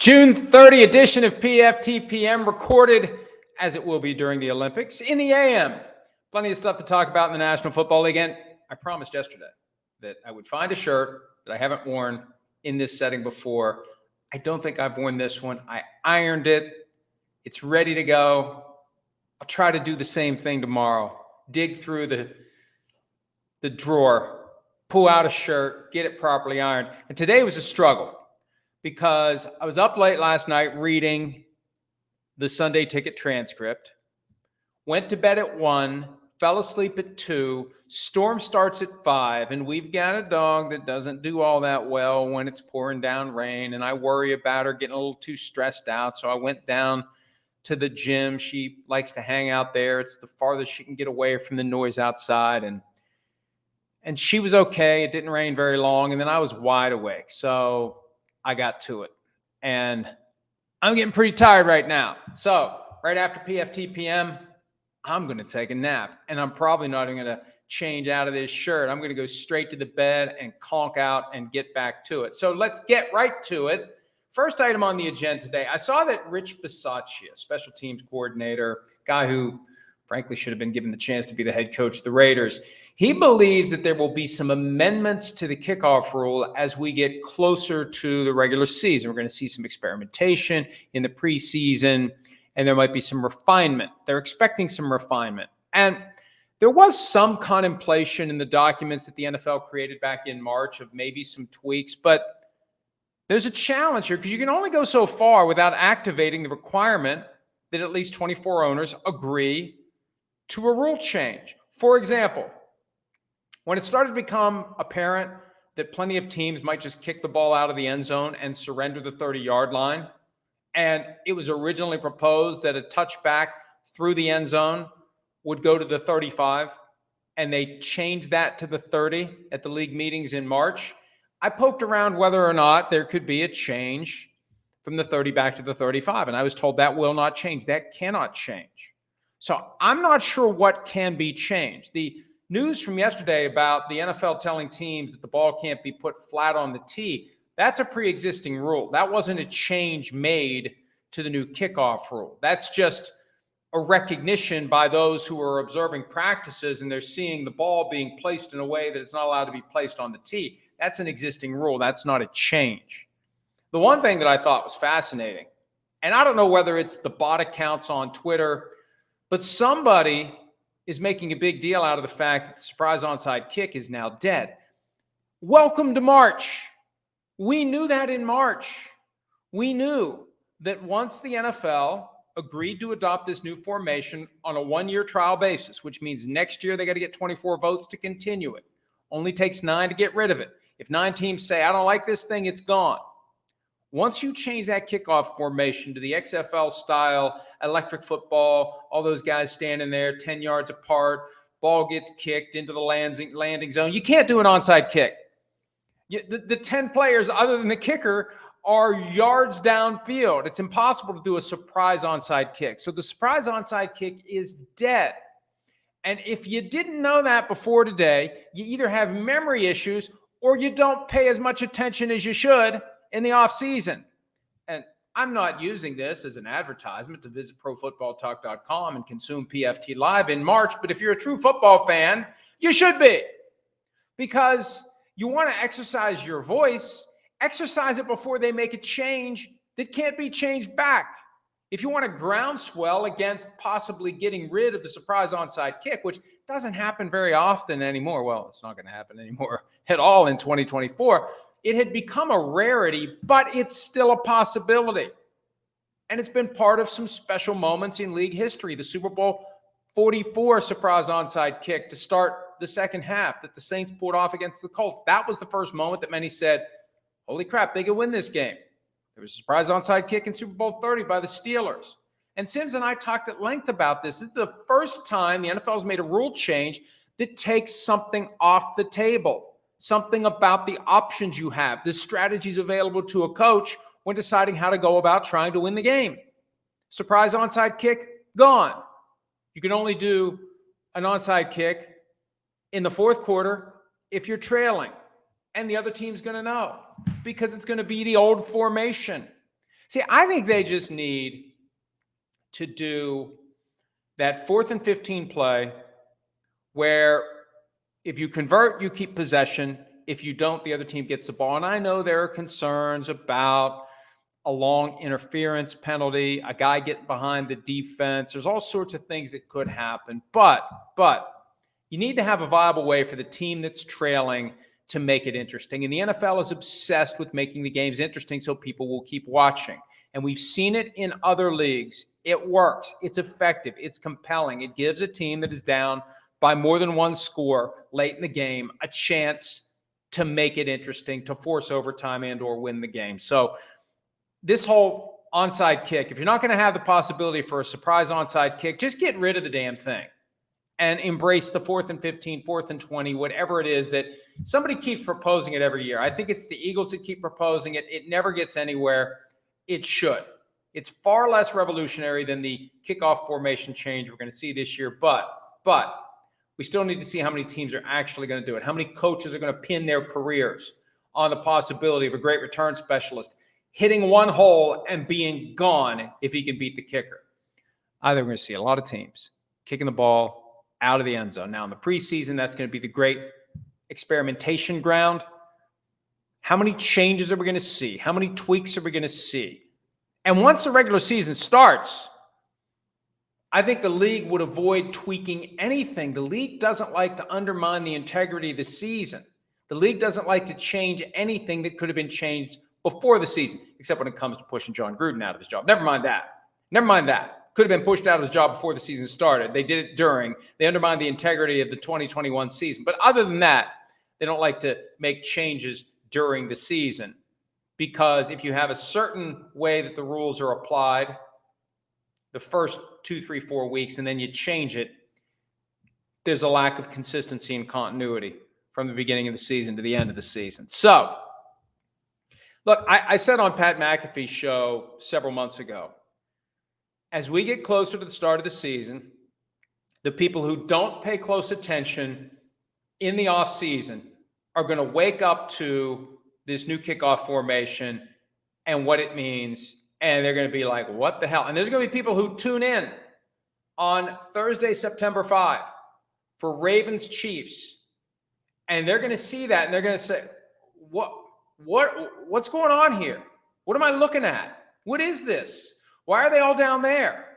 June 30 edition of PFT PM, recorded as it will be during the Olympics in the AM. Plenty of stuff to talk about in the National Football League. And I promised yesterday that I would find a shirt that I haven't worn in this setting before. I don't think I've worn this one. I ironed it. It's ready to go. I'll try to do the same thing tomorrow. Dig through the drawer, pull out a shirt, get it properly ironed. And today was a struggle, because I was up late last night reading the Sunday Ticket transcript, went to bed at 1, fell asleep at 2, storm starts at 5, and we've got a dog that doesn't do all that well when it's pouring down rain, and I worry about her getting a little too stressed out, so I went down to the gym. She likes to hang out there. It's the farthest she can get away from the noise outside, and she was okay. It didn't rain very long, and then I was wide awake, so I got to it, and I'm getting pretty tired right now. So right after PFT PM, I'm going to take a nap, and I'm probably not even going to change out of this shirt. I'm going to go straight to the bed and conk out and get back to it. So let's get right to it. First item on the agenda today, I saw that Rich Bisaccia, special teams coordinator, guy who frankly should have been given the chance to be the head coach of the Raiders, he believes that there will be some amendments to the kickoff rule as we get closer to the regular season. We're going to see some experimentation in the preseason, and there might be some refinement. They're expecting some refinement. And there was some contemplation in the documents that the NFL created back in March of maybe some tweaks, but there's a challenge here because you can only go so far without activating the requirement that at least 24 owners agree to a rule change. For example, when it started to become apparent that plenty of teams might just kick the ball out of the end zone and surrender the 30-yard line, and it was originally proposed that a touchback through the end zone would go to the 35, and they changed that to the 30 at the league meetings in March, I poked around whether or not there could be a change from the 30 back to the 35, and I was told that will not change. That cannot change. So I'm not sure what can be changed. The news from yesterday about the NFL telling teams that the ball can't be put flat on the tee, that's a pre-existing rule. That wasn't a change made to the new kickoff rule. That's just a recognition by those who are observing practices and they're seeing the ball being placed in a way that it's not allowed to be placed on the tee. That's an existing rule. That's not a change. The one thing that I thought was fascinating, and I don't know whether it's the bot accounts on Twitter, but somebody is making a big deal out of the fact that the surprise onside kick is now dead. Welcome to March. We knew that in March. We knew that once the NFL agreed to adopt this new formation on a one-year trial basis, which means next year they got to get 24 votes to continue it. Only takes 9 to get rid of it. If 9 teams say, I don't like this thing, it's gone. Once you change that kickoff formation to the XFL style, electric football, all those guys standing there 10 yards apart, ball gets kicked into the landing zone. You can't do an onside kick. The 10 players other than the kicker are yards downfield. It's impossible to do a surprise onside kick. So the surprise onside kick is dead. And if you didn't know that before today, you either have memory issues or you don't pay as much attention as you should in the offseason. And I'm not using this as an advertisement to visit profootballtalk.com and consume PFT Live in March, but if you're a true football fan, you should be. Because you want to exercise your voice, exercise it before they make a change that can't be changed back. If you want a groundswell against possibly getting rid of the surprise onside kick, which doesn't happen very often anymore, well, it's not going to happen anymore at all in 2024, it had become a rarity, but it's still a possibility. And it's been part of some special moments in league history. The Super Bowl 44 surprise onside kick to start the second half that the Saints pulled off against the Colts. That was the first moment that many said, holy crap, they could win this game. There was a surprise onside kick in Super Bowl 30 by the Steelers. And Sims and I talked at length about this. This is the first time the NFL has made a rule change that takes something off the table. Something about the options you have, the strategies available to a coach when deciding how to go about trying to win the game. Surprise onside kick, gone. You can only do an onside kick in the fourth quarter if you're trailing, and the other team's going to know because it's going to be the old formation. See, I think they just need to do that 4th and 15 play where if you convert, you keep possession. If you don't, the other team gets the ball. And I know there are concerns about a long interference penalty, a guy getting behind the defense. There's all sorts of things that could happen. But you need to have a viable way for the team that's trailing to make it interesting. And the NFL is obsessed with making the games interesting so people will keep watching. And we've seen it in other leagues. It works. It's effective. It's compelling. It gives a team that is down by more than one score late in the game a chance to make it interesting, to force overtime and or win the game. So this whole onside kick, if you're not going to have the possibility for a surprise onside kick, just get rid of the damn thing and embrace the 4th and 15, 4th and 20, whatever it is that somebody keeps proposing it every year. I think it's the Eagles that keep proposing it. It never gets anywhere. It should. It's far less revolutionary than the kickoff formation change we're going to see this year, but we still need to see how many teams are actually going to do it. How many coaches are going to pin their careers on the possibility of a great return specialist hitting one hole and being gone if he can beat the kicker. I think we're going to see a lot of teams kicking the ball out of the end zone. Now, in the preseason, that's going to be the great experimentation ground. How many changes are we going to see? How many tweaks are we going to see? And once the regular season starts, I think the league would avoid tweaking anything. The league doesn't like to undermine the integrity of the season. The league doesn't like to change anything that could have been changed before the season, except when it comes to pushing John Gruden out of his job. Never mind that. Could have been pushed out of his job before the season started. They did it during. They undermined the integrity of the 2021 season. But other than that, they don't like to make changes during the season, because if you have a certain way that the rules are applied the first 2, 3, 4 weeks, and then you change it, there's a lack of consistency and continuity from the beginning of the season to the end of the season. So, look, I said on Pat McAfee's show several months ago, as we get closer to the start of the season, the people who don't pay close attention in the offseason are going to wake up to this new kickoff formation and what it means, and they're going to be like, what the hell? And there's going to be people who tune in on Thursday, September 5 for Ravens Chiefs, and they're going to see that, and they're going to say, what's going on here? What am I looking at? What is this? Why are they all down there?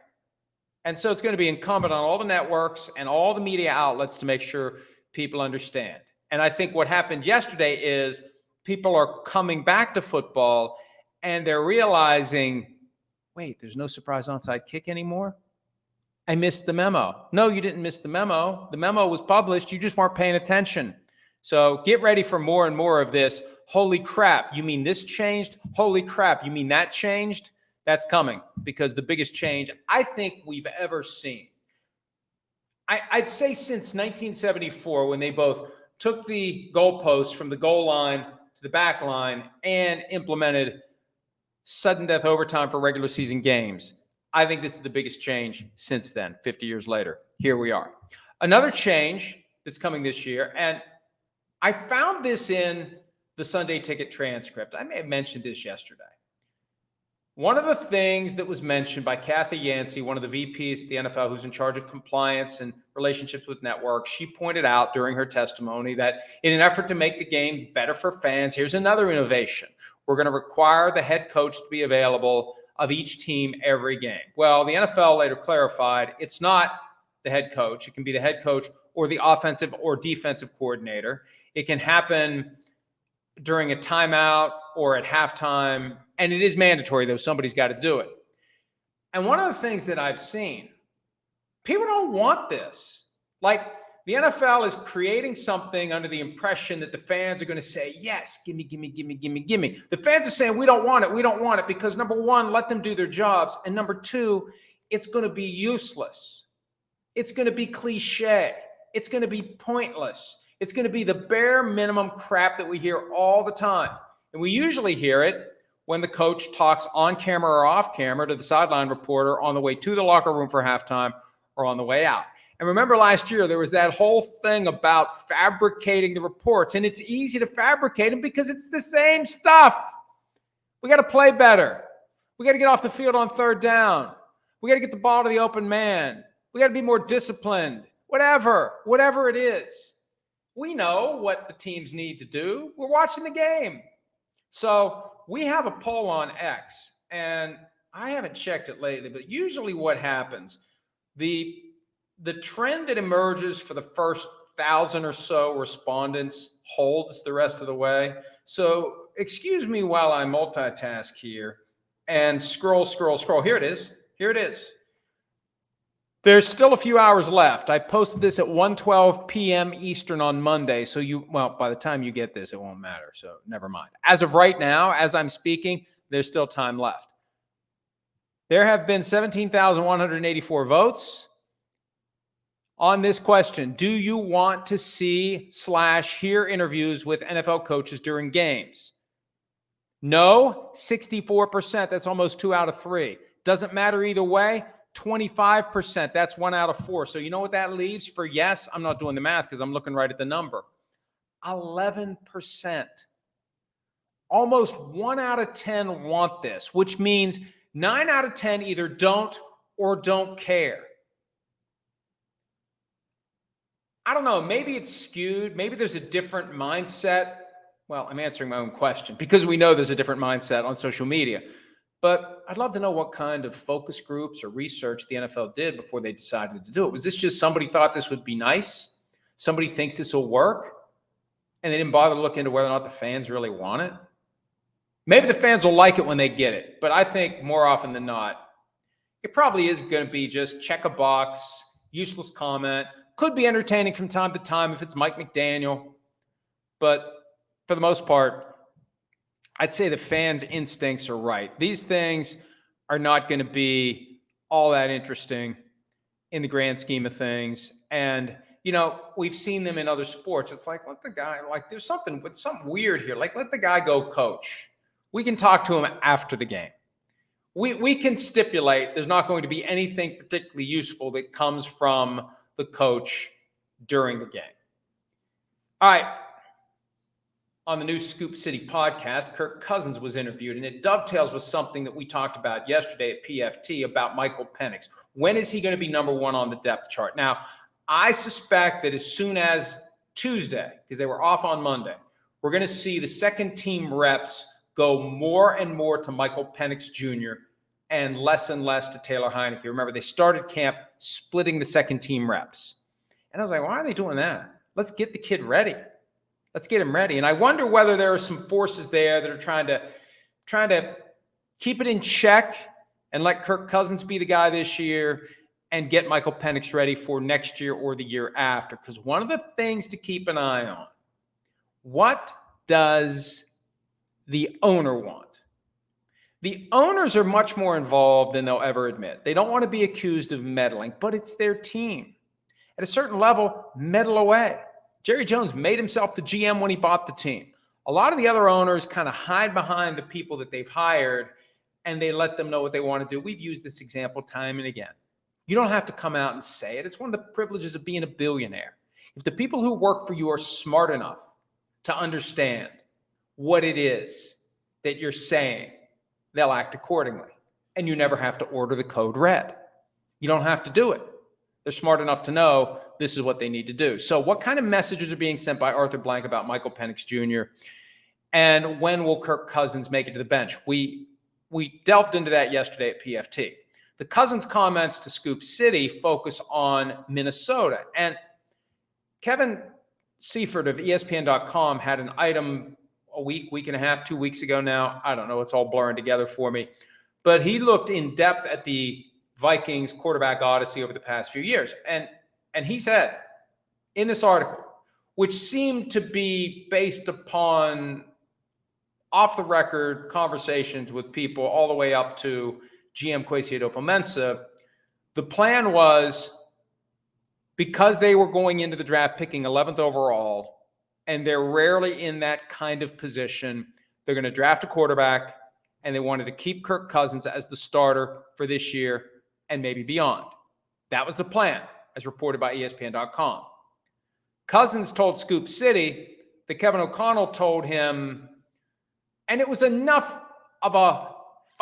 And so it's going to be incumbent on all the networks and all the media outlets to make sure people understand. And I think what happened yesterday is people are coming back to football and they're realizing, wait, there's no surprise onside kick anymore? I missed the memo. No, you didn't miss the memo. The memo was published. You just weren't paying attention. So get ready for more and more of this. Holy crap, you mean this changed? Holy crap, you mean that changed? That's coming, because the biggest change I think we've ever seen, I'd say since 1974, when they both took the goalposts from the goal line to the back line and implemented sudden death overtime for regular season games. I think this is the biggest change since then, 50 years later. Here we are. Another change that's coming this year, and I found this in the Sunday Ticket transcript. I may have mentioned this yesterday. One of the things that was mentioned by Kathy Yancey, one of the VPs at the NFL who's in charge of compliance and relationships with networks, she pointed out during her testimony that in an effort to make the game better for fans, here's another innovation. We're going to require the head coach to be available of each team every game. Well, the NFL later clarified it's not the head coach. It can be the head coach or the offensive or defensive coordinator. It can happen during a timeout or at halftime. And it is mandatory, though. Somebody's got to do it. And one of the things that I've seen, people don't want this. Like, the NFL is creating something under the impression that the fans are going to say, yes, give me. The fans are saying, we don't want it because, number one, let them do their jobs. And number two, it's going to be useless. It's going to be cliche. It's going to be pointless. It's going to be the bare minimum crap that we hear all the time. And we usually hear it when the coach talks on camera or off camera to the sideline reporter on the way to the locker room for halftime or on the way out. And remember last year, there was that whole thing about fabricating the reports. And it's easy to fabricate them because it's the same stuff. We got to play better. We got to get off the field on third down. We got to get the ball to the open man. We got to be more disciplined. Whatever it is. We know what the teams need to do. We're watching the game. So we have a poll on X, and I haven't checked it lately, but usually what happens, the trend that emerges for the first 1,000 or so respondents holds the rest of the way. So excuse me while I multitask here and scroll. Here it is. There's still a few hours left. I posted this at 1:12 p.m. Eastern on Monday. So by the time you get this, it won't matter. So never mind. As of right now, as I'm speaking, there's still time left. There have been 17,184 votes on this question. Do you want to see/hear interviews with NFL coaches during games? No, 64%. That's almost 2 out of 3. Doesn't matter either way. 25%. That's 1 out of 4. So you know what that leaves for yes? I'm not doing the math because I'm looking right at the number. 11%. Almost 1 out of 10 want this, which means 9 out of 10 either don't or don't care. I don't know. Maybe it's skewed. Maybe there's a different mindset. Well, I'm answering my own question because we know there's a different mindset on social media. But I'd love to know what kind of focus groups or research the NFL did before they decided to do it. Was this just somebody thought this would be nice? Somebody thinks this will work? And they didn't bother to look into whether or not the fans really want it? Maybe the fans will like it when they get it. But I think more often than not, it probably is going to be just check a box, useless comment. Could be entertaining from time to time if it's Mike McDaniel. But for the most part, I'd say the fans' instincts are right. These things are not going to be all that interesting in the grand scheme of things. And, we've seen them in other sports. It's like, let the guy, there's something weird here. Let the guy go coach. We can talk to him after the game. We can stipulate there's not going to be anything particularly useful that comes from the coach during the game. All right. On the new Scoop City podcast, Kirk Cousins was interviewed, and it dovetails with something that we talked about yesterday at PFT about Michael Penix. When is he going to be number one on the depth chart? Now, I suspect that as soon as Tuesday, because they were off on Monday, we're going to see the second team reps go more and more to Michael Penix Jr. and less to Taylor Heineke. Remember, they started camp splitting the second team reps. And I was like, why are they doing that? Let's get the kid ready. Let's get him ready. And I wonder whether there are some forces there that are trying to keep it in check and let Kirk Cousins be the guy this year and get Michael Penix ready for next year or the year after. Because one of the things to keep an eye on, what does the owner want? The owners are much more involved than they'll ever admit. They don't want to be accused of meddling, but it's their team. At a certain level, meddle away. Jerry Jones made himself the GM when he bought the team. A lot of the other owners kind of hide behind the people that they've hired, and they let them know what they want to do. We've used this example time and again. You don't have to come out and say it. It's one of the privileges of being a billionaire. If the people who work for you are smart enough to understand what it is that you're saying, they'll act accordingly. And you never have to order the code red. You don't have to do it. They're smart enough to know this is what they need to do. So what kind of messages are being sent by Arthur Blank about Michael Penix Jr.? And when will Kirk Cousins make it to the bench? We delved into that yesterday at PFT. The Cousins comments to Scoop City focus on Minnesota. And Kevin Seifert of ESPN.com had an item a week and a half, 2 weeks ago now. I don't know. It's all blurring together for me. But he looked in depth at the Vikings quarterback odyssey over the past few years. And he said in this article, which seemed to be based upon off-the-record conversations with people all the way up to GM Kwesi Adolfo-Mensah, the plan was, because they were going into the draft picking 11th overall, and they're rarely in that kind of position, they're going to draft a quarterback, and they wanted to keep Kirk Cousins as the starter for this year and maybe beyond. That was the plan, as reported by ESPN.com. Cousins told Scoop City that Kevin O'Connell told him, and it was enough of a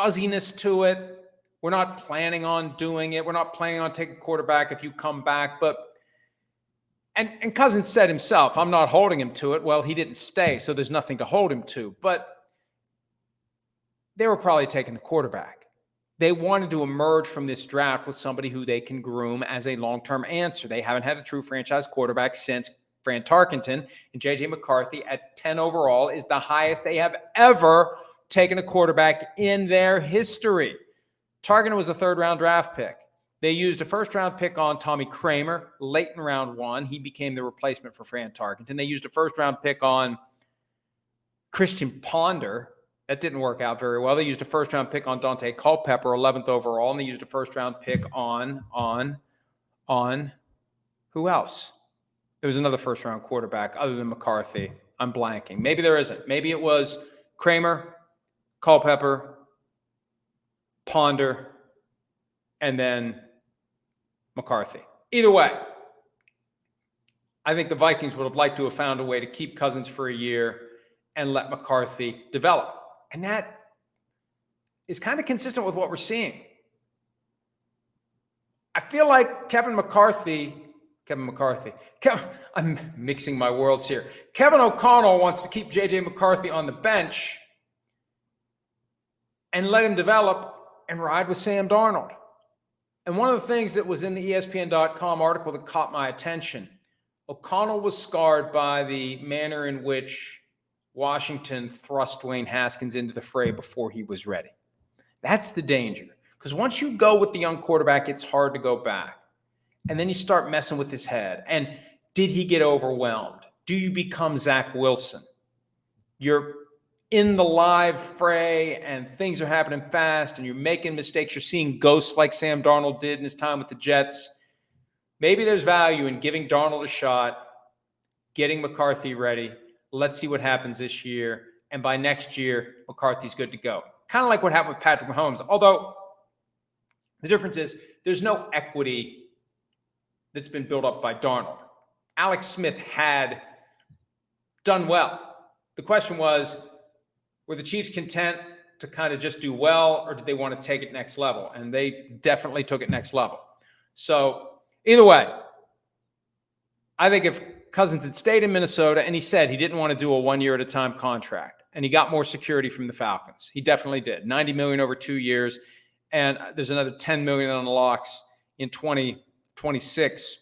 fuzziness to it. We're not planning on doing it. We're not planning on taking quarterback if you come back. And Cousins said himself, I'm not holding him to it. Well, he didn't stay, so there's nothing to hold him to. But they were probably taking the quarterback. They wanted to emerge from this draft with somebody who they can groom as a long-term answer. They haven't had a true franchise quarterback since Fran Tarkenton, and J.J. McCarthy at 10 overall is the highest they have ever taken a quarterback in their history. Tarkenton was a third-round draft pick. They used a first-round pick on Tommy Kramer late in round one. He became the replacement for Fran Tarkenton. They used a first-round pick on Christian Ponder. That didn't work out very well. They used a first-round pick on Dante Culpepper, 11th overall, and they used a first-round pick on who else? There was another first-round quarterback other than McCarthy. I'm blanking. Maybe there isn't. Maybe it was Kramer, Culpepper, Ponder, and then McCarthy. Either way, I think the Vikings would have liked to have found a way to keep Cousins for a year and let McCarthy develop. And that is kind of consistent with what we're seeing. I feel like Kevin McCarthy, I'm mixing my worlds here. Kevin O'Connell wants to keep J.J. McCarthy on the bench and let him develop and ride with Sam Darnold. And one of the things that was in the ESPN.com article that caught my attention, O'Connell was scarred by the manner in which Washington thrust Dwayne Haskins into the fray before he was ready. That's the danger. Because once you go with the young quarterback, it's hard to go back. And then you start messing with his head. And did he get overwhelmed? Do you become Zach Wilson? You're in the live fray and things are happening fast and you're making mistakes. You're seeing ghosts like Sam Darnold did in his time with the Jets. Maybe there's value in giving Darnold a shot, getting McCarthy ready. Let's see what happens this year. And by next year, McCarthy's good to go. Kind of like what happened with Patrick Mahomes. Although the difference is there's no equity that's been built up by Darnold. Alex Smith had done well. The question was, were the Chiefs content to kind of just do well, or did they want to take it next level? And they definitely took it next level. So either way, I think if Cousins had stayed in Minnesota, and he said he didn't want to do a 1 year at a time contract, and he got more security from the Falcons. He definitely did. $90 million over 2 years, and there's another $10 million on the locks in 2026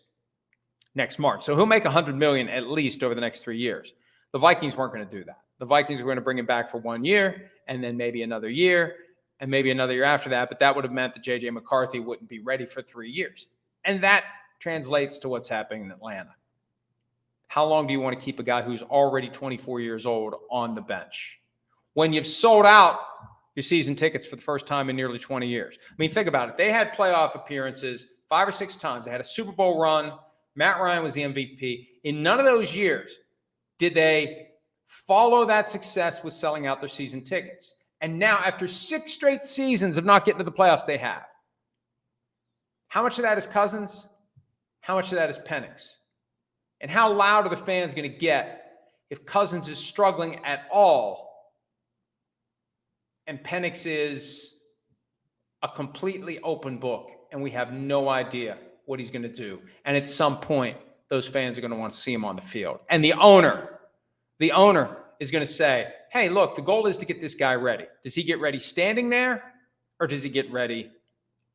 next March. So he'll make $100 million at least over the next 3 years. The Vikings weren't going to do that. The Vikings were going to bring him back for 1 year, and then maybe another year, and maybe another year after that. But that would have meant that J.J. McCarthy wouldn't be ready for 3 years. And that translates to what's happening in Atlanta. How long do you want to keep a guy who's already 24 years old on the bench? When you've sold out your season tickets for the first time in nearly 20 years. I mean, think about it. They had playoff appearances 5 or 6 times. They had a Super Bowl run. Matt Ryan was the MVP. In none of those years did they follow that success with selling out their season tickets. And now, after 6 straight seasons of not getting to the playoffs, they have. How much of that is Cousins? How much of that is Penix? And how loud are the fans going to get if Cousins is struggling at all and Penix is a completely open book and we have no idea what he's going to do? And at some point, those fans are going to want to see him on the field. And the owner is going to say, hey, look, the goal is to get this guy ready. Does he get ready standing there, or does he get ready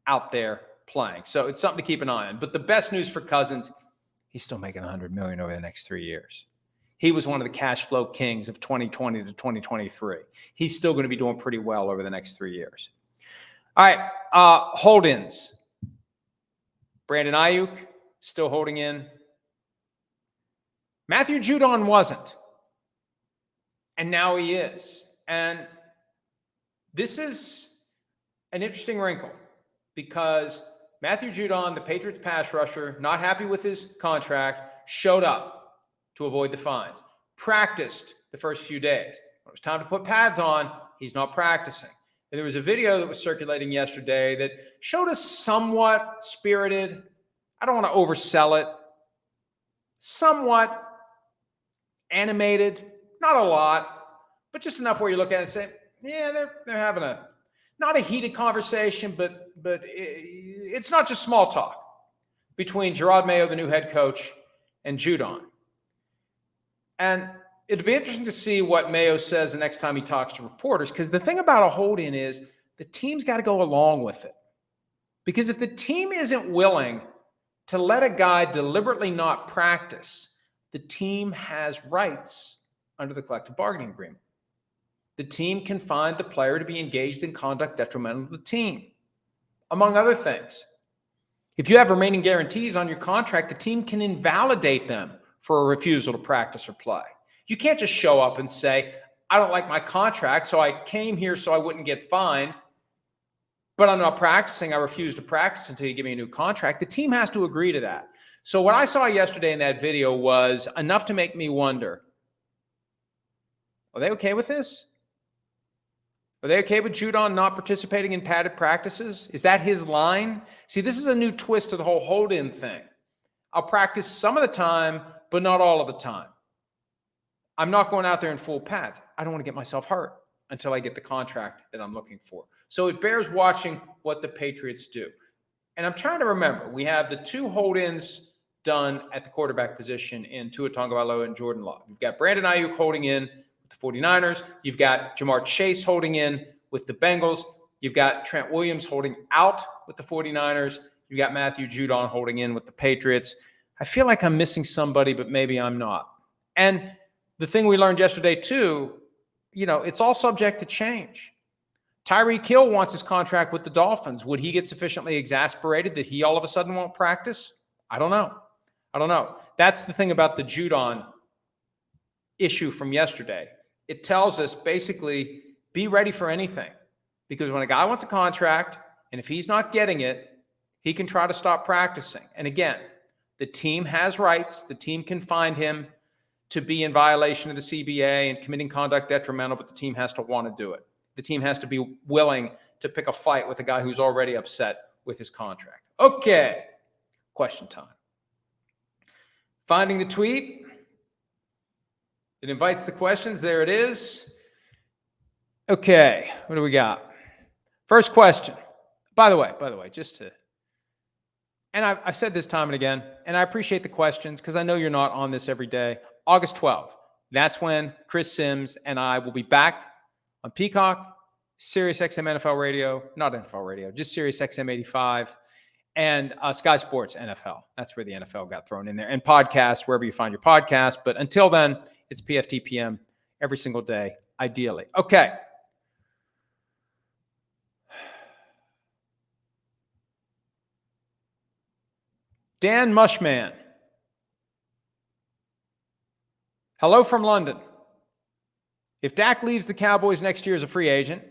out there playing? So it's something to keep an eye on. But the best news for Cousins, he's still making $100 million over the next 3 years. He was one of the cash flow kings of 2020 to 2023. He's still going to be doing pretty well over the next 3 years. All right, hold-ins. Brandon Ayuk still holding in. Matthew Judon wasn't. And now he is. And this is an interesting wrinkle because Matthew Judon, the Patriots pass rusher, not happy with his contract, showed up to avoid the fines. Practiced the first few days. When it was time to put pads on, he's not practicing. And there was a video that was circulating yesterday that showed us somewhat spirited. I don't want to oversell it. Somewhat animated. Not a lot, but just enough where you look at it and say, yeah, they're having not a heated conversation, but it's not just small talk between Gerard Mayo, the new head coach, and Judon. And it'd be interesting to see what Mayo says the next time he talks to reporters, because the thing about a hold-in is the team's got to go along with it. Because if the team isn't willing to let a guy deliberately not practice, the team has rights under the collective bargaining agreement. The team can find the player to be engaged in conduct detrimental to the team, among other things. If you have remaining guarantees on your contract, the team can invalidate them for a refusal to practice or play. You can't just show up and say, I don't like my contract, so I came here so I wouldn't get fined, but I'm not practicing. I refuse to practice until you give me a new contract. The team has to agree to that. So what I saw yesterday in that video was enough to make me wonder, are they okay with this? Are they okay with Judon not participating in padded practices? Is that his line? See, this is a new twist to the whole hold-in thing. I'll practice some of the time, but not all of the time. I'm not going out there in full pads. I don't want to get myself hurt until I get the contract that I'm looking for. So it bears watching what the Patriots do. And I'm trying to remember, we have the two hold-ins done at the quarterback position in Tua Tagovailoa and Jordan Love. You've got Brandon Ayuk holding in with the 49ers. You've got Jamar Chase holding in with the Bengals. You've got Trent Williams holding out with the 49ers. You've got Matthew Judon holding in with the Patriots. I feel like I'm missing somebody, but maybe I'm not. And the thing we learned yesterday too, it's all subject to change. Tyreek Hill wants his contract with the Dolphins. Would he get sufficiently exasperated that he all of a sudden won't practice? I don't know. That's the thing about the Judon issue from yesterday. It tells us basically be ready for anything. Because when a guy wants a contract, and if he's not getting it, he can try to stop practicing. And again, the team has rights. The team can find him to be in violation of the CBA and committing conduct detrimental, but the team has to want to do it. The team has to be willing to pick a fight with a guy who's already upset with his contract. Okay, question time. Finding the tweet. It invites the questions. There it is. Okay, what do we got? First question. By the way, and I've said this time and again, and I appreciate the questions because I know you're not on this every day. August 12th, that's when Chris Sims and I will be back on Peacock, Sirius XM NFL Radio, not NFL Radio, just Sirius XM 85, and Sky Sports NFL. That's where the NFL got thrown in there. And podcasts, wherever you find your podcast. But until then, it's PFT PM every single day, ideally. Okay. Dan Mushman. Hello from London. If Dak leaves the Cowboys next year as a free agent,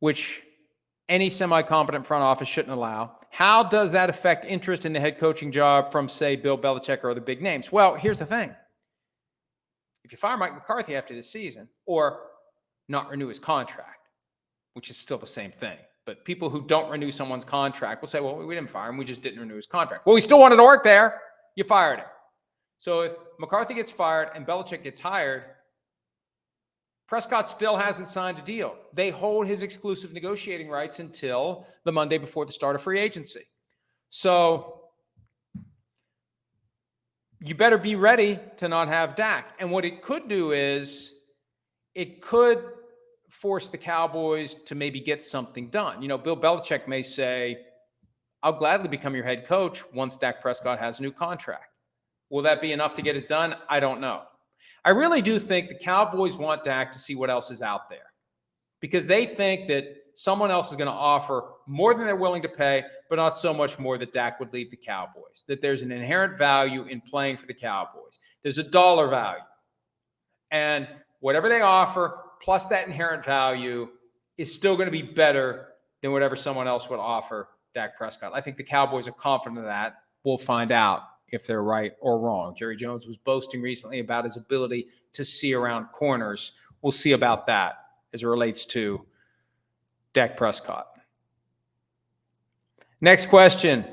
which any semi-competent front office shouldn't allow, how does that affect interest in the head coaching job from, say, Bill Belichick or the big names? Well, here's the thing. If you fire Mike McCarthy after this season or not renew his contract, which is still the same thing, but people who don't renew someone's contract will say, well, we didn't fire him. We just didn't renew his contract. Well, he still wanted to work there. You fired him. So if McCarthy gets fired and Belichick gets hired, Prescott still hasn't signed a deal. They hold his exclusive negotiating rights until the Monday before the start of free agency. So you better be ready to not have Dak. And what it could do is it could force the Cowboys to maybe get something done. Bill Belichick may say, I'll gladly become your head coach once Dak Prescott has a new contract. Will that be enough to get it done? I don't know. I really do think the Cowboys want Dak to see what else is out there because they think that someone else is going to offer more than they're willing to pay, but not so much more that Dak would leave the Cowboys, that there's an inherent value in playing for the Cowboys. There's a dollar value. And whatever they offer, plus that inherent value, is still going to be better than whatever someone else would offer Dak Prescott. I think the Cowboys are confident of that. We'll find out if they're right or wrong. Jerry Jones was boasting recently about his ability to see around corners. We'll see about that as it relates to Dak Prescott. Next question.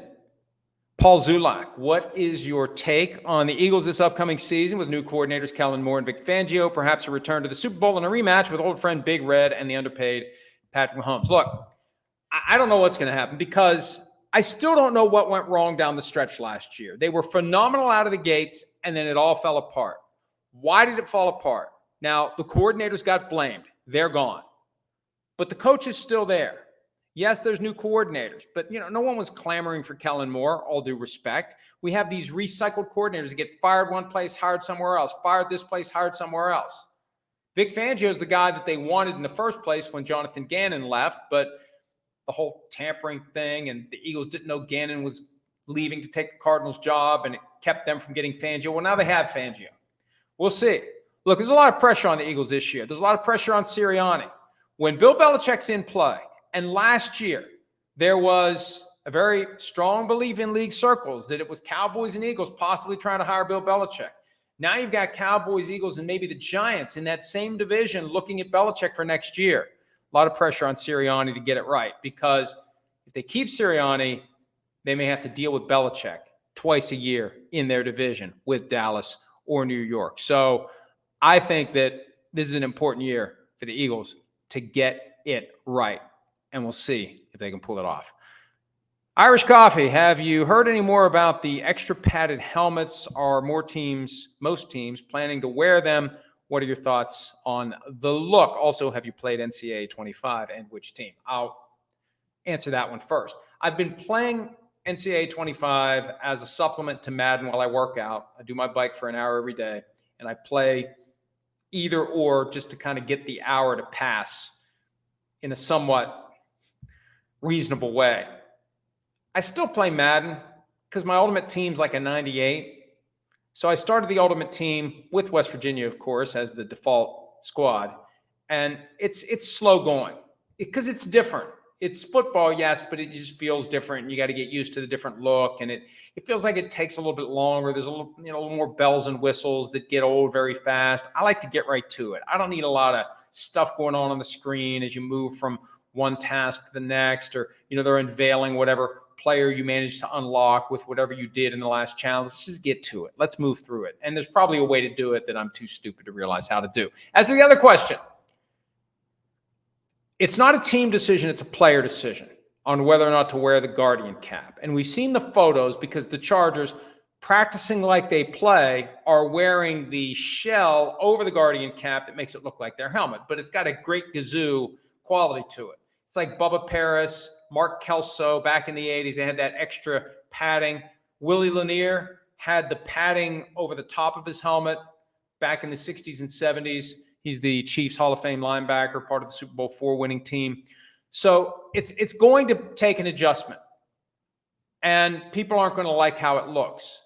Paul Zulak, what is your take on the Eagles this upcoming season with new coordinators Kellen Moore and Vic Fangio, perhaps a return to the Super Bowl and a rematch with old friend Big Red and the underpaid Patrick Mahomes? Look, I don't know what's going to happen because I still don't know what went wrong down the stretch last year. They were phenomenal out of the gates, and then it all fell apart. Why did it fall apart? Now, the coordinators got blamed. They're gone. But the coach is still there. Yes, there's new coordinators, but no one was clamoring for Kellen Moore, all due respect. We have these recycled coordinators that get fired one place, hired somewhere else, fired this place, hired somewhere else. Vic Fangio is the guy that they wanted in the first place when Jonathan Gannon left, but the whole tampering thing and the Eagles didn't know Gannon was leaving to take the Cardinals' job, and it kept them from getting Fangio. Well, now they have Fangio. We'll see. Look, there's a lot of pressure on the Eagles this year. There's a lot of pressure on Sirianni. When Bill Belichick's in play, and last year, there was a very strong belief in league circles that it was Cowboys and Eagles possibly trying to hire Bill Belichick. Now you've got Cowboys, Eagles, and maybe the Giants in that same division looking at Belichick for next year. A lot of pressure on Sirianni to get it right because if they keep Sirianni, they may have to deal with Belichick twice a year in their division with Dallas or New York. So I think that this is an important year for the Eagles to get it right. And we'll see if they can pull it off. Irish Coffee, have you heard any more about the extra padded helmets? Are most teams planning to wear them? What are your thoughts on the look? Also, have you played NCAA 25 and which team? I'll answer that one first. I've been playing NCAA 25 as a supplement to Madden while I work out. I do my bike for an hour every day, and I play either or just to kind of get the hour to pass in a somewhat reasonable way. I still play Madden because my ultimate team's like a 98. So I started the ultimate team with West Virginia, of course, as the default squad. And it's slow going because it's different. It's football, yes, but it just feels different. You got to get used to the different look. And it feels like it takes a little bit longer. There's a little more bells and whistles that get old very fast. I like to get right to it. I don't need a lot of stuff going on the screen as you move from one task to the next, or, they're unveiling whatever player you managed to unlock with whatever you did in the last challenge. Let's just get to it. Let's move through it. And there's probably a way to do it that I'm too stupid to realize how to do. As to the other question, it's not a team decision. It's a player decision on whether or not to wear the Guardian cap. And we've seen the photos because the Chargers, practicing like they play, are wearing the shell over the Guardian cap that makes it look like their helmet. But it's got a great gazoo quality to it. It's like Bubba Paris, Mark Kelso back in the 80s. They had that extra padding. Willie Lanier had the padding over the top of his helmet back in the 60s and 70s. He's the Chiefs Hall of Fame linebacker, part of the Super Bowl IV winning team. So it's going to take an adjustment. And people aren't going to like how it looks.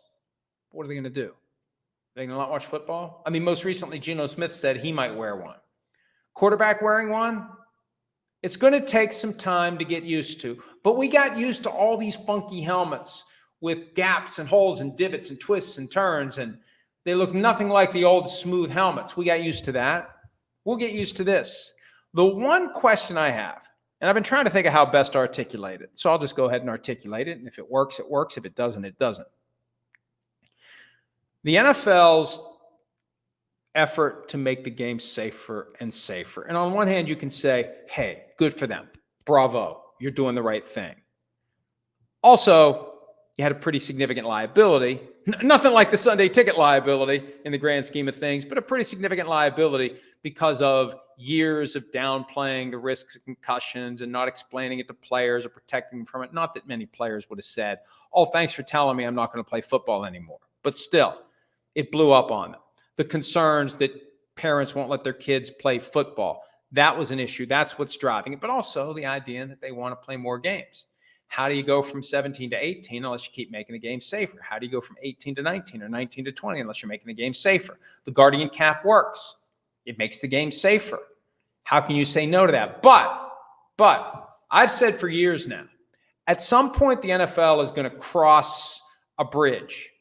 What are they going to do? Are they going to not watch football? I mean, most recently, Geno Smith said he might wear one. Quarterback wearing one? It's going to take some time to get used to. But we got used to all these funky helmets with gaps and holes and divots and twists and turns, and they look nothing like the old smooth helmets. We got used to that. We'll get used to this. The one question I have, and I've been trying to think of how best to articulate it, so I'll just go ahead and articulate it, and if it works, it works. If it doesn't, it doesn't. The NFL's effort to make the game safer and safer. And on one hand, you can say, hey, good for them. Bravo. You're doing the right thing. Also, you had a pretty significant liability. Nothing like the Sunday ticket liability in the grand scheme of things, but a pretty significant liability because of years of downplaying the risks of concussions and not explaining it to players or protecting them from it. Not that many players would have said, oh, thanks for telling me I'm not going to play football anymore. But still, it blew up on them. The concerns that parents won't let their kids play football. That was an issue. That's what's driving it. But also the idea that they want to play more games. How do you go from 17 to 18 unless you keep making the game safer? How do you go from 18 to 19 or 19 to 20 unless you're making the game safer? The Guardian cap works. It makes the game safer. How can you say no to that? But I've said for years now, at some point the NFL is going to cross a bridge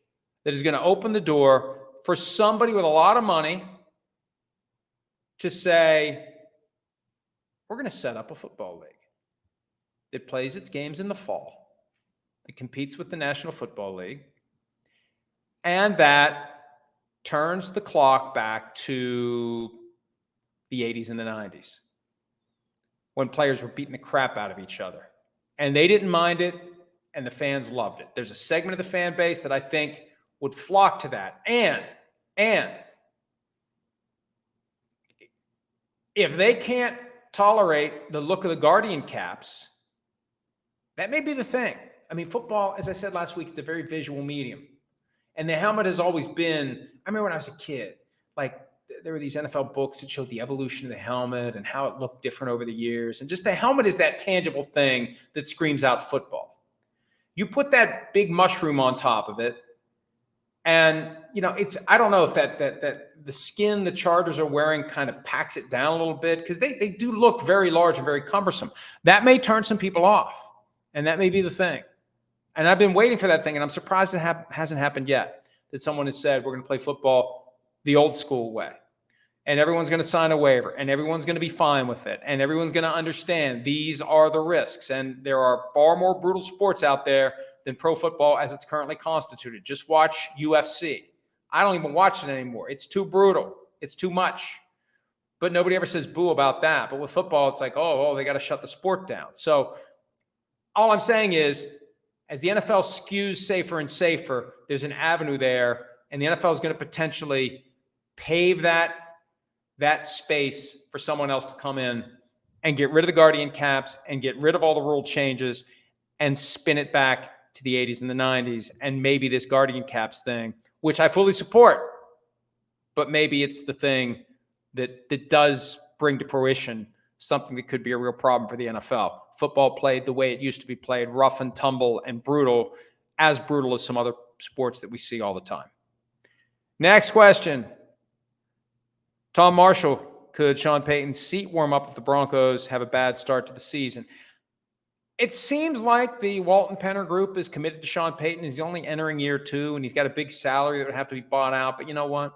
that is going to open the door for somebody with a lot of money to say, we're going to set up a football league that plays its games in the fall. that competes with the National Football League and that turns the clock back to the 80s and the 90s when players were beating the crap out of each other. And they didn't mind it, and the fans loved it. There's a segment of the fan base that I think would flock to that. And if they can't tolerate the look of the Guardian caps, that may be the thing. I mean, football, as I said last week, it's a very visual medium. And the helmet has always been, I remember when I was a kid, like there were these NFL books that showed the evolution of the helmet and how it looked different over the years. And just the helmet is that tangible thing that screams out football. You put that big mushroom on top of it, and, you know, it's, I don't know if that the skin the Chargers are wearing kind of packs it down a little bit, because they do look very large and very cumbersome. That may turn some people off, and that may be the thing. And I've been waiting for that thing, and I'm surprised it hasn't happened yet, that someone has said, we're going to play football the old school way. And everyone's going to sign a waiver, and everyone's going to be fine with it, and everyone's going to understand these are the risks. And there are far more brutal sports out there than pro football as it's currently constituted. Just watch UFC. I don't even watch it anymore. It's too brutal. It's too much. But nobody ever says boo about that. But with football, it's like, oh, they got to shut the sport down. So all I'm saying is, as the NFL skews safer and safer, there's an avenue there, and the NFL is going to potentially pave that space for someone else to come in and get rid of the Guardian caps and get rid of all the rule changes and spin it back to the 80s and the 90s, and maybe this Guardian caps thing, which I fully support, but maybe it's the thing that does bring to fruition something that could be a real problem for the NFL. Football played the way it used to be played, rough and tumble and brutal, as brutal as some other sports that we see all the time. Next question. Tom Marshall, could Sean Payton's seat warm up if the Broncos have a bad start to the season? It seems like the Walton Penner Group is committed to Sean Payton. He's only entering year 2, and he's got a big salary that would have to be bought out. But you know what?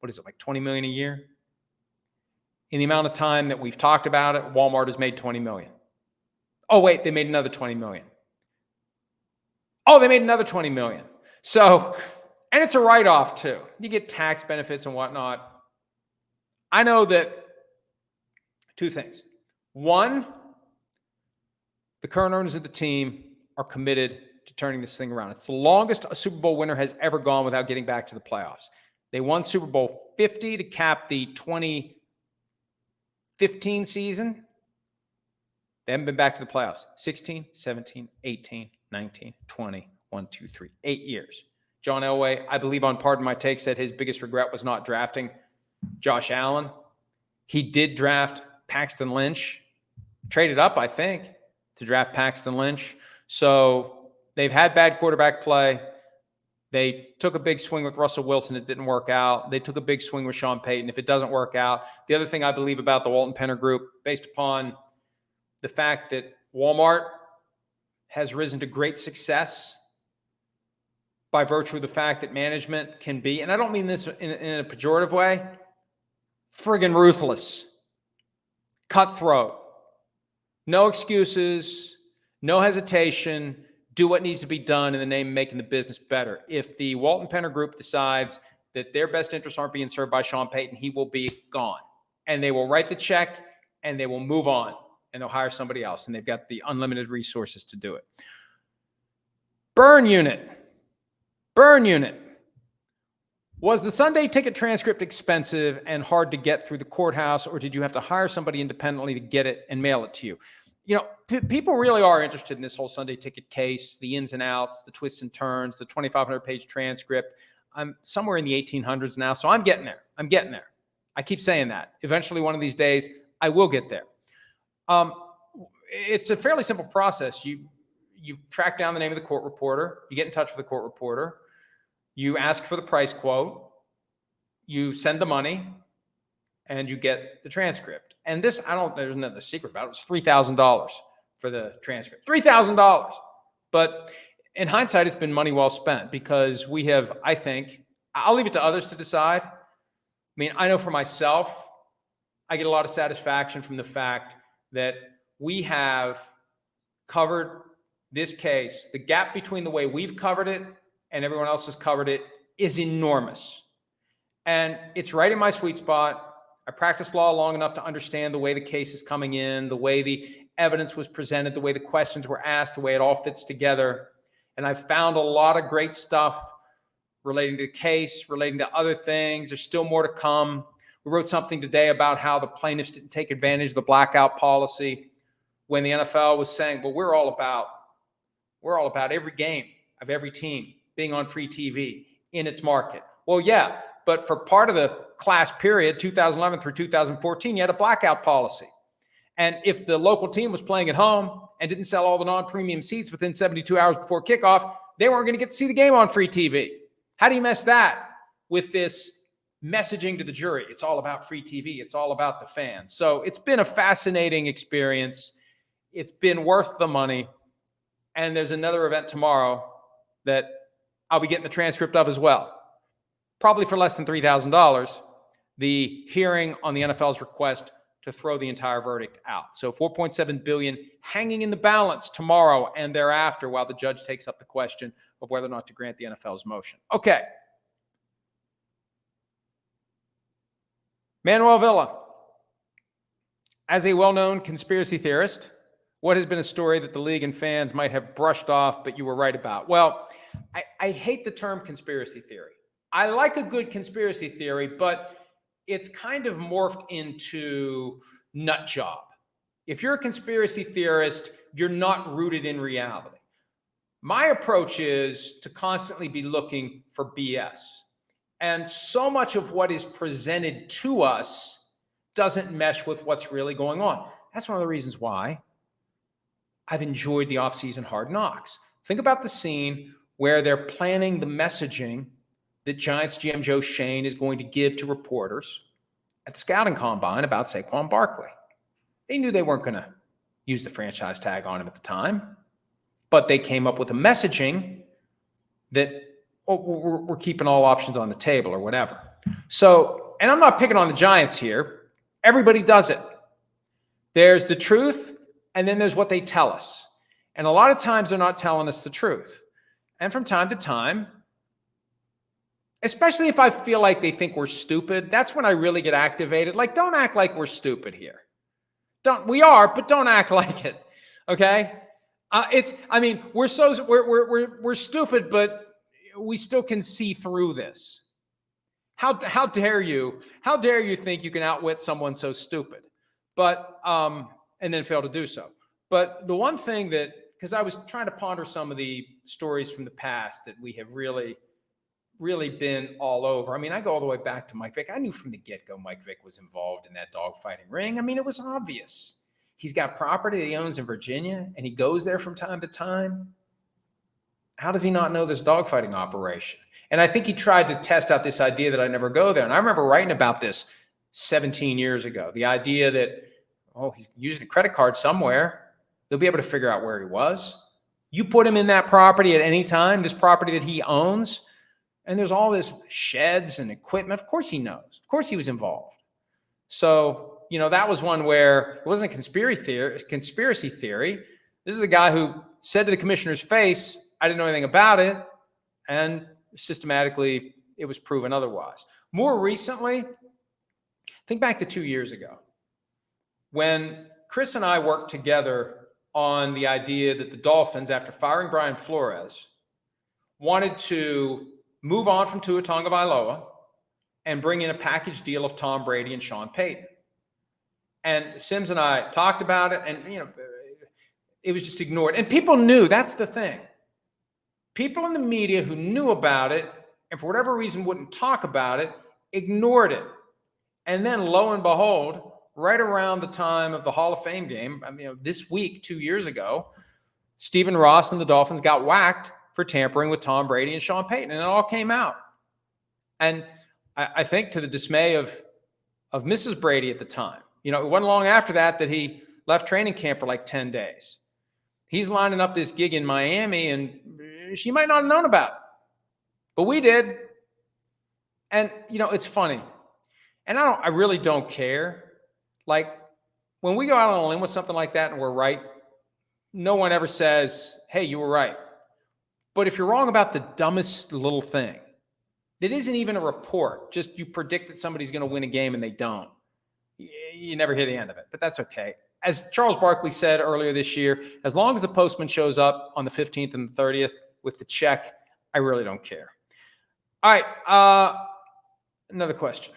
What is it, like $20 million a year? In the amount of time that we've talked about it, Walmart has made $20 million. Oh, wait, they made another $20 million. Oh, they made another $20 million. So, and it's a write-off too. You get tax benefits and whatnot. I know that two things. One, the current owners of the team are committed to turning this thing around. It's the longest a Super Bowl winner has ever gone without getting back to the playoffs. They won Super Bowl 50 to cap the 2015 season. They haven't been back to the playoffs. 16, 17, 18, 19, 20, 1, 2, 3, 8 years. John Elway, I believe on Pardon My Take, said his biggest regret was not drafting Josh Allen. He did draft Paxton Lynch. Traded up, I think, to draft Paxton Lynch. So they've had bad quarterback play. They took a big swing with Russell Wilson. It didn't work out. They took a big swing with Sean Payton. If it doesn't work out, the other thing I believe about the Walton Penner Group, based upon the fact that Walmart has risen to great success by virtue of the fact that management can be, and I don't mean this in a pejorative way, friggin' ruthless, cutthroat, no excuses, no hesitation, do what needs to be done in the name of making the business better. If the Walton Penner Group decides that their best interests aren't being served by Sean Payton, he will be gone. And they will write the check and they will move on and they'll hire somebody else. And they've got the unlimited resources to do it. Burn unit. Was the Sunday ticket transcript expensive and hard to get through the courthouse, or did you have to hire somebody independently to get it and mail it to you? You know, people really are interested in this whole Sunday ticket case, the ins and outs, the twists and turns, the 2,500-page transcript. I'm somewhere in the 1800s now, so I'm getting there. I keep saying that. Eventually, one of these days, I will get there. It's a fairly simple process. You track down the name of the court reporter. You get in touch with the court reporter. You ask for the price quote. You send the money, and you get the transcript. And this, there's another secret about it. It's $3,000 for the transcript. $3,000. But in hindsight, it's been money well spent because we have, I think, I'll leave it to others to decide. I mean, I know for myself, I get a lot of satisfaction from the fact that we have covered this case, the gap between the way we've covered it and everyone else has covered it is enormous. And it's right in my sweet spot. I practiced law long enough to understand the way the case is coming in, the way the evidence was presented, the way the questions were asked, the way it all fits together. And I've found a lot of great stuff relating to the case, relating to other things. There's still more to come. We wrote something today about how the plaintiffs didn't take advantage of the blackout policy when the NFL was saying, well, we're all about every game of every team being on free TV in its market. Well, yeah, but for part of the class period, 2011 through 2014, you had a blackout policy. And if the local team was playing at home and didn't sell all the non-premium seats within 72 hours before kickoff, they weren't going to get to see the game on free TV. How do you mess that with this messaging to the jury? It's all about free TV. It's all about the fans. So it's been a fascinating experience. It's been worth the money. And there's another event tomorrow that I'll be getting the transcript of as well. Probably for less than $3,000, the hearing on the NFL's request to throw the entire verdict out. So $4.7 billion hanging in the balance tomorrow and thereafter while the judge takes up the question of whether or not to grant the NFL's motion. Okay. Manuel Villa. As a well-known conspiracy theorist, what has been a story that the league and fans might have brushed off, but you were right about? Well, I hate the term conspiracy theory. I like a good conspiracy theory, but it's kind of morphed into nut job. If you're a conspiracy theorist, you're not rooted in reality. My approach is to constantly be looking for BS. And so much of what is presented to us doesn't mesh with what's really going on. That's one of the reasons why I've enjoyed the offseason Hard Knocks. Think about the scene where they're planning the messaging that Giants GM Joe Schoen is going to give to reporters at the scouting combine about Saquon Barkley. They knew they weren't going to use the franchise tag on him at the time, but they came up with a messaging that, oh, we're keeping all options on the table or whatever. So, and I'm not picking on the Giants here. Everybody does it. There's the truth, and then there's what they tell us. And a lot of times they're not telling us the truth. And from time to time, especially if I feel like they think we're stupid, that's when I really get activated. Like, don't act like we're stupid here. We are, but don't act like it. Okay? We're stupid, but we still can see through this. How dare you think you can outwit someone so stupid? But and then fail to do so. But the one thing that, because I was trying to ponder some of the stories from the past that we have really been all over. I mean, I go all the way back to Mike Vick. I knew from the get-go Mike Vick was involved in that dogfighting ring. I mean, it was obvious. He's got property that he owns in Virginia, and he goes there from time to time. How does he not know this dogfighting operation? And I think he tried to test out this idea that I never go there. And I remember writing about this 17 years ago. The idea that, oh, he's using a credit card somewhere. They'll be able to figure out where he was. You put him in that property at any time, this property that he owns, and there's all this sheds and equipment. Of course he knows. Of course he was involved. So, that was one where it wasn't a conspiracy theory. This is a guy who said to the commissioner's face, I didn't know anything about it. And systematically, it was proven otherwise. More recently, think back to 2 years ago when Chris and I worked together on the idea that the Dolphins, after firing Brian Flores, wanted to move on from Tua Tagovailoa and bring in a package deal of Tom Brady and Sean Payton. And Sims and I talked about it, and it was just ignored. And people knew. That's the thing. People in the media who knew about it and for whatever reason wouldn't talk about it, ignored it. And then lo and behold, right around the time of the Hall of Fame game, this week, 2 years ago, Stephen Ross and the Dolphins got whacked for tampering with Tom Brady and Sean Payton, and it all came out. And I think to the dismay of Mrs. Brady at the time, it wasn't long after that he left training camp for like 10 days. He's lining up this gig in Miami, and she might not have known about it, but we did. And, it's funny. And I really don't care. Like, when we go out on a limb with something like that and we're right, no one ever says, hey, you were right. But if you're wrong about the dumbest little thing, that isn't even a report, just you predict that somebody's going to win a game and they don't, you never hear the end of it, but that's okay. As Charles Barkley said earlier this year, as long as the postman shows up on the 15th and the 30th with the check, I really don't care. All right, another question.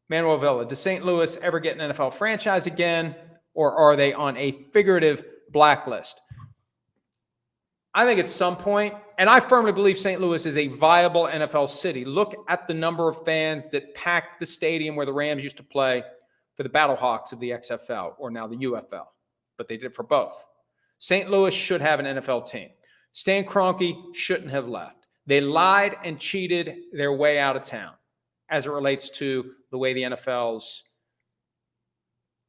Manuel Villa, does St. Louis ever get an NFL franchise again, or are they on a figurative blacklist? I think at some point, and I firmly believe St. Louis is a viable NFL city. Look at the number of fans that packed the stadium where the Rams used to play for the Battlehawks of the XFL, or now the UFL, but they did it for both. St. Louis should have an NFL team. Stan Kroenke shouldn't have left. They lied and cheated their way out of town as it relates to the way the NFL's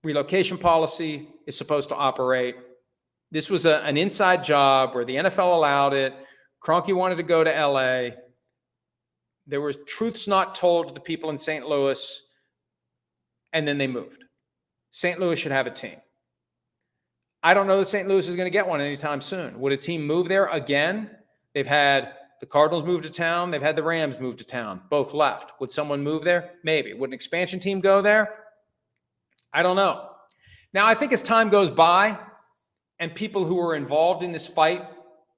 relocation policy is supposed to operate. This was an inside job where the NFL allowed it. Kroenke wanted to go to LA. There were truths not told to the people in St. Louis, and then they moved. St. Louis should have a team. I don't know that St. Louis is going to get one anytime soon. Would a team move there again? They've had the Cardinals move to town. They've had the Rams move to town. Both left. Would someone move there? Maybe. Would an expansion team go there? I don't know. Now, I think as time goes by and people who are involved in this fight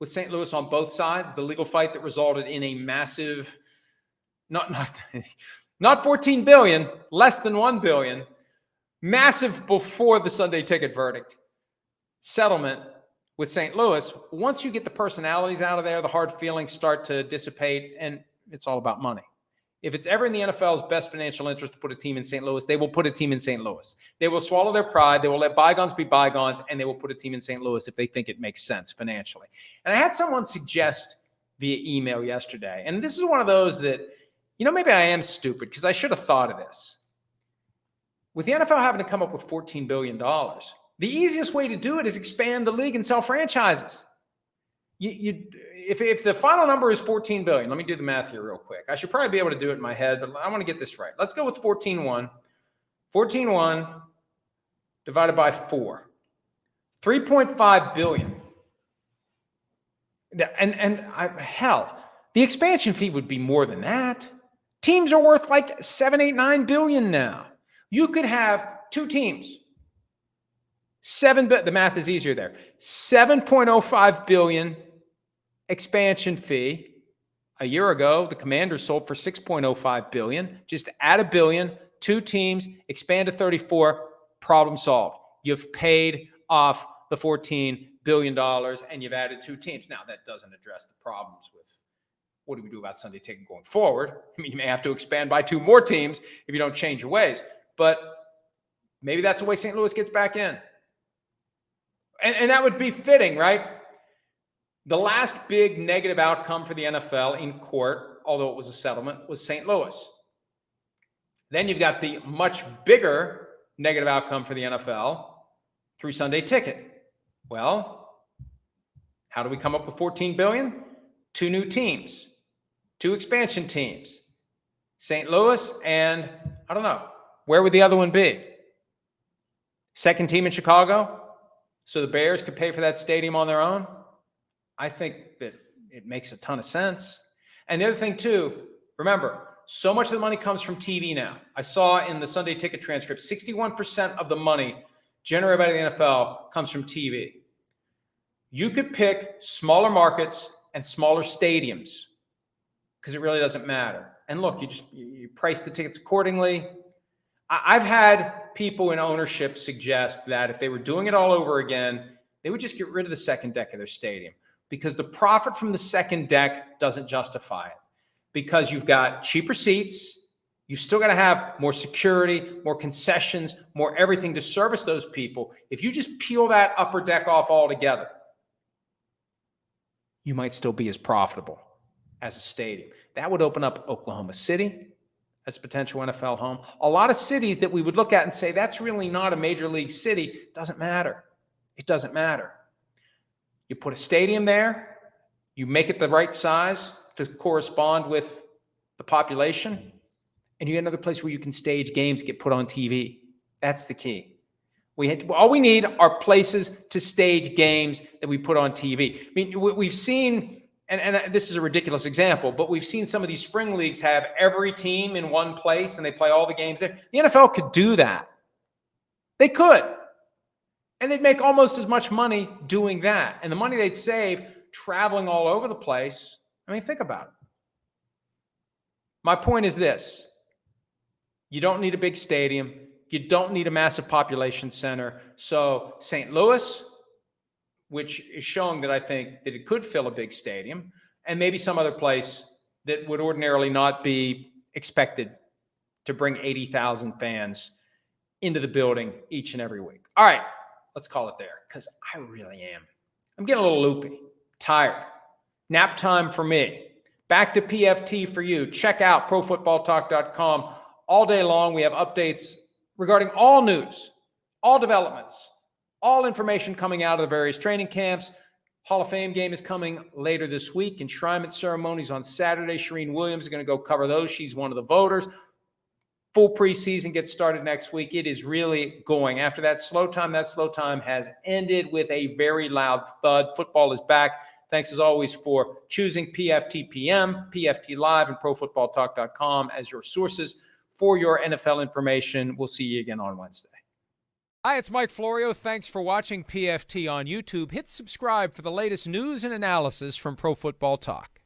with St. Louis on both sides, the legal fight that resulted in a massive, not 14 billion, less than 1 billion, massive before the Sunday ticket verdict settlement with St. Louis. Once you get the personalities out of there, the hard feelings start to dissipate, and it's all about money. If it's ever in the NFL's best financial interest to put a team in St. Louis, they will put a team in St. Louis. They will swallow their pride. They will let bygones be bygones, and they will put a team in St. Louis if they think it makes sense financially. And I had someone suggest via email yesterday, and this is one of those that, maybe I am stupid because I should have thought of this. With the NFL having to come up with $14 billion, the easiest way to do it is expand the league and sell franchises. If the final number is 14 billion, let me do the math here real quick. I should probably be able to do it in my head, but I want to get this right. Let's go with 14.1. 14.1 divided by 4. 3.5 billion. Hell, the expansion fee would be more than that. Teams are worth like 7, 8, 9 billion now. You could have two teams. The math is easier there. 7.05 billion expansion fee. A year ago, the Commanders sold for 6.05 billion. Just add $1 billion, two teams, expand to 34, problem solved. You've paid off the $14 billion and you've added two teams. Now, that doesn't address the problems with what do we do about Sunday ticket going forward. I mean, you may have to expand by two more teams if you don't change your ways. But maybe that's the way St. Louis gets back in. And that would be fitting, right? The last big negative outcome for the NFL in court, although it was a settlement, was St. Louis. Then you've got the much bigger negative outcome for the NFL through Sunday ticket. Well, how do we come up with $14 billion? Two new teams, two expansion teams, St. Louis, and I don't know, where would the other one be? Second team in Chicago? So the Bears could pay for that stadium on their own? I think that it makes a ton of sense. And the other thing, too, remember, so much of the money comes from TV now. I saw in the Sunday ticket transcript, 61% of the money generated by the NFL comes from TV. You could pick smaller markets and smaller stadiums because it really doesn't matter. And look, you price the tickets accordingly. I've had people in ownership suggest that if they were doing it all over again, they would just get rid of the second deck of their stadium because the profit from the second deck doesn't justify it. Because you've got cheaper seats, you've still got to have more security, more concessions, more everything to service those people. If you just peel that upper deck off altogether, you might still be as profitable as a stadium. That would open up Oklahoma City as a potential NFL home. A lot of cities that we would look at and say, that's really not a major league city. Doesn't matter. It doesn't matter. You put a stadium there, you make it the right size to correspond with the population, and you get another place where you can stage games, get put on TV. That's the key. All we need are places to stage games that we put on TV. I mean, we've seen, and this is a ridiculous example, but we've seen some of these spring leagues have every team in one place and they play all the games there. The NFL could do that. They could. And they'd make almost as much money doing that. And the money they'd save traveling all over the place, I mean, think about it. My point is this. You don't need a big stadium. You don't need a massive population center. So St. Louis, which is showing that I think that it could fill a big stadium, and maybe some other place that would ordinarily not be expected to bring 80,000 fans into the building each and every week. All right, let's call it there, because I really am. I'm getting a little loopy, tired. Nap time for me. Back to PFT for you. Check out profootballtalk.com. All day long, we have updates regarding all news, all developments, all information coming out of the various training camps. Hall of Fame game is coming later this week. Enshrinement ceremonies on Saturday. Shereen Williams is going to go cover those. She's one of the voters. Full preseason gets started next week. It is really going. After that slow time has ended with a very loud thud. Football is back. Thanks as always for choosing PFT PM, PFT Live, and ProFootballTalk.com as your sources for your NFL information. We'll see you again on Wednesday. Hi, it's Mike Florio. Thanks for watching PFT on YouTube. Hit subscribe for the latest news and analysis from Pro Football Talk.